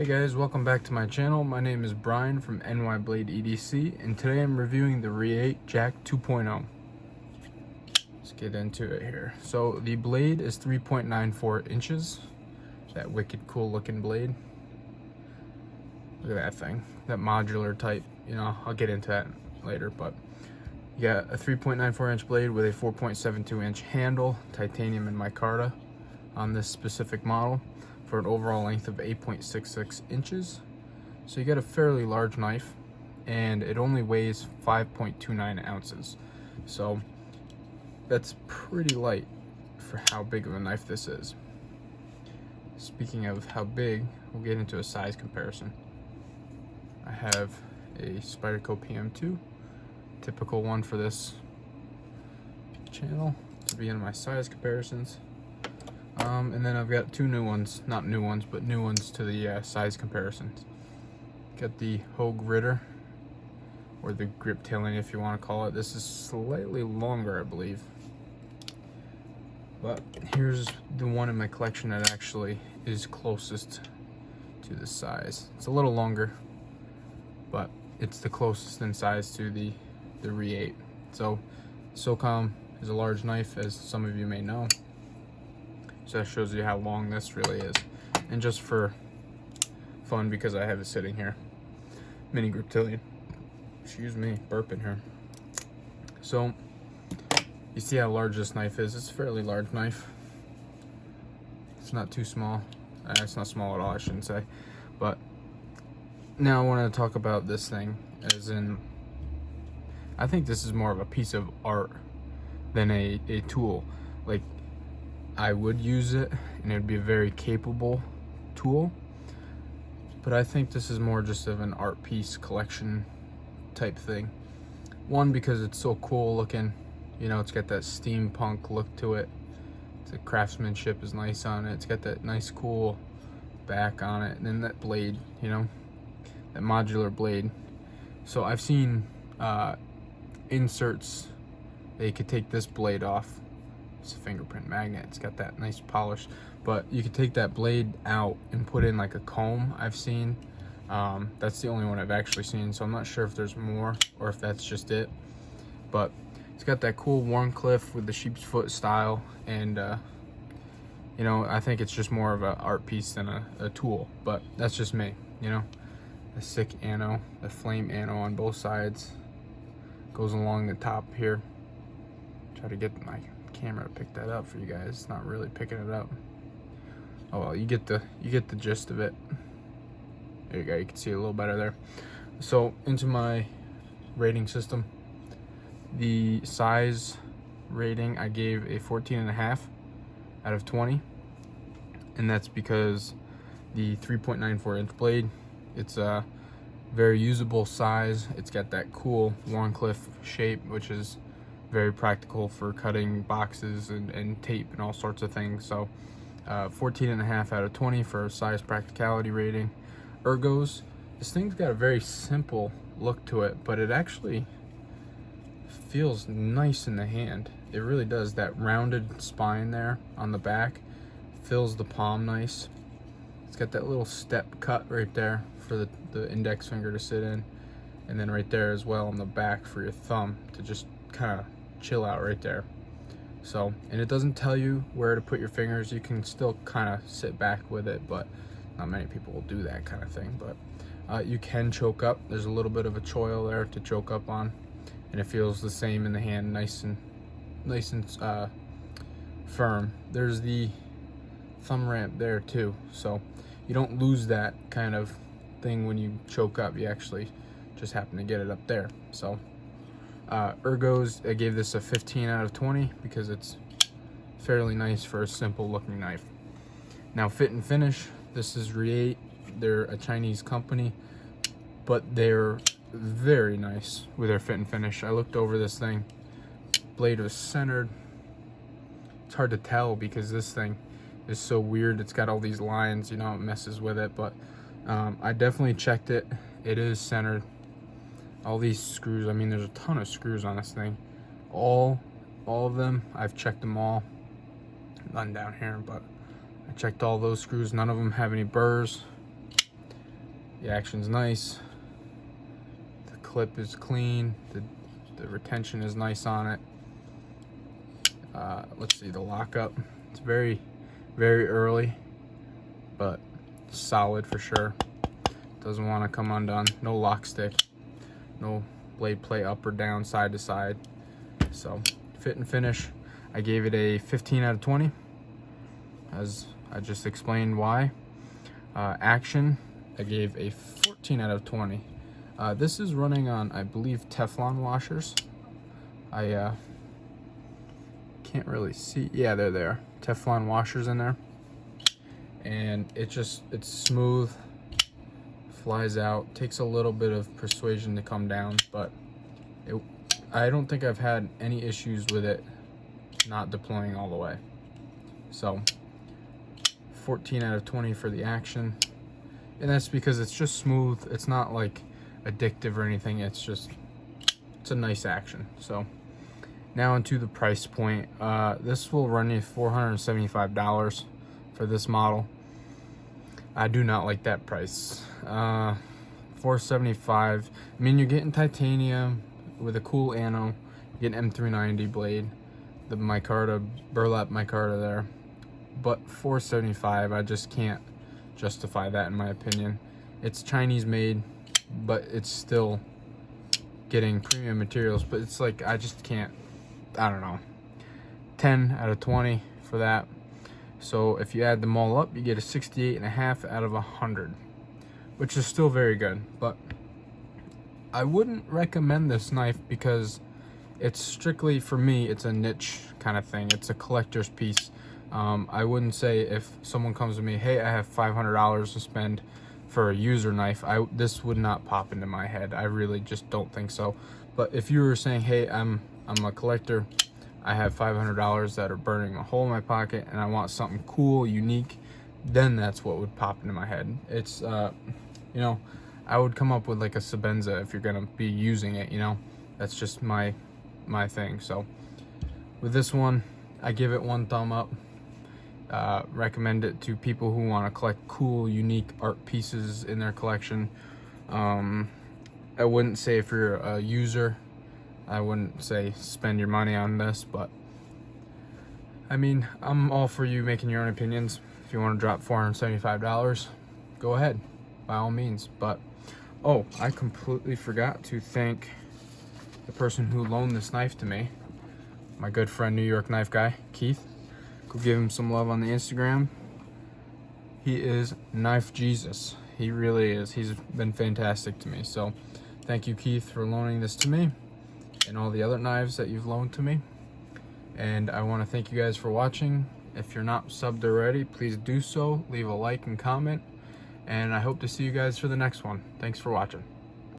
Hey guys, welcome back to my channel. My name is Brian from NY Blade EDC, and today I'm reviewing the Reate Jack 2.0. Let's get into it here. So the blade is 3.94 inches. That wicked cool looking blade. Look at that thing, that modular type. You know, I'll get into that later, but you got a 3.94 inch blade with a 4.72 inch handle, titanium and micarta on this specific model, for an overall length of 8.66 inches. So you get a fairly large knife, and it only weighs 5.29 ounces. So that's pretty light for how big of a knife this is. Speaking of how big, we'll get into a size comparison. I have a Spyderco PM2, typical one for this channel to be in my size comparisons. And then I've got two new ones, not new ones, but new ones to the size comparisons. Got the Hogue Ritter, or the grip tailing if you want to call it. This is slightly longer, I believe. But here's the one in my collection that actually is closest to the size. It's a little longer, but it's the closest in size to the Reate. So SOCOM is a large knife, as some of you may know. So that shows you how long this really is. And just for fun, because I have it sitting here, mini grip tailing. Excuse me, burping here. So you see how large this knife is. It's a fairly large knife. It's not too small. It's not small at all, I shouldn't say. But now I want to talk about this thing, as in, I think this is more of a piece of art than a tool. Like, I would use it, and it would be a very capable tool, but I think this is more just of an art piece collection type thing. One, because it's so cool looking, you know, it's got that steampunk look to it. The craftsmanship is nice on it. It's got that nice cool back on it, and then that blade, you know, that modular blade. So I've seen inserts, they could take this blade off. It's a fingerprint magnet. It's got that nice polish, but you could take that blade out and put in like a comb. I've seen. That's the only one I've actually seen, so I'm not sure if there's more or if that's just it. But it's got that cool Warncliffe with the sheep's foot style, and you know, I think it's just more of an art piece than a tool. But that's just me. You know, the sick ano, the flame ano on both sides, goes along the top here. Try to get my camera to pick that up for you guys. It's not really picking it up. Oh well, you get the gist of it. There you go, you can see it a little better there. So into my rating system, the size rating I gave a 14.5 out of 20, and that's because the 3.94 inch blade, it's a very usable size. It's got that cool Warncliffe shape, which is very practical for cutting boxes and tape and all sorts of things. So 14.5 out of 20 for size practicality rating. Ergos, this thing's got a very simple look to it, but it actually feels nice in the hand. It really does. That rounded spine there on the back fills the palm nice. It's got that little step cut right there for the index finger to sit in, and then right there as well on the back for your thumb to just kind of chill out right there. So, and it doesn't tell you where to put your fingers. You can still kind of sit back with it, but not many people will do that kind of thing. But you can choke up. There's a little bit of a choil there to choke up on, and it feels the same in the hand, nice and firm. There's the thumb ramp there too, so you don't lose that kind of thing when you choke up. You actually just happen to get it up there. So ergos, I gave this a 15 out of 20 because it's fairly nice for a simple looking knife. Now fit and finish, this is Reate. They're a Chinese company, but they're very nice with their fit and finish. I looked over this thing, blade was centered. It's hard to tell because this thing is so weird. It's got all these lines, you know, it messes with it, but I definitely checked it. It is centered. All these screws, I mean, there's a ton of screws on this thing. All of them, I've checked them all. None down here, but I checked all those screws. None of them have any burrs. The action's nice. The clip is clean. The retention is nice on it. Let's see the lockup. It's very, very early, but solid for sure. Doesn't want to come undone. No lock stick. No blade play up or down, side to side. So fit and finish, I gave it a 15 out of 20, as I just explained why. Action, I gave a 14 out of 20. This is running on, I believe, Teflon washers. I can't really see. Yeah, they're there. Teflon washers in there. And it's smooth, flies out. Takes a little bit of persuasion to come down, but I don't think I've had any issues with it not deploying all the way. So 14 out of 20 for the action. And that's because it's just smooth. It's not like addictive or anything. It's a nice action. So now into the price point. This will run you $475 for this model. I do not like that price. $475. I mean, you're getting titanium with a cool ano. You get an M390 blade, the micarta, burlap micarta there. But $475, I just can't justify that in my opinion. It's Chinese made, but it's still getting premium materials. But it's like, I just can't, I don't know. 10 out of 20 for that. So if you add them all up, you get a 68.5 out of 100, which is still very good. But I wouldn't recommend this knife because it's strictly, for me, it's a niche kind of thing. It's a collector's piece. I wouldn't say if someone comes to me, hey, I have $500 to spend for a user knife, this would not pop into my head. I really just don't think so. But if you were saying, hey, I'm a collector, I have $500 that are burning a hole in my pocket and I want something cool, unique, then that's what would pop into my head. It's, you know, I would come up with like a Sebenza if you're gonna be using it, you know. That's just my thing. So with this one, I give it 1 thumb up. Recommend it to people who want to collect cool, unique art pieces in their collection. I wouldn't say if you're a user, I wouldn't say spend your money on this, but I mean, I'm all for you making your own opinions. If you want to drop $475, go ahead, by all means. But oh, I completely forgot to thank the person who loaned this knife to me, my good friend, New York knife guy, Keith. Go give him some love on the Instagram. He is Knife Jesus. He really is. He's been fantastic to me. So thank you, Keith, for loaning this to me and all the other knives that you've loaned to me. And I want to thank you guys for watching. If you're not subbed already, please do so. Leave a like and comment. And I hope to see you guys for the next one. Thanks for watching.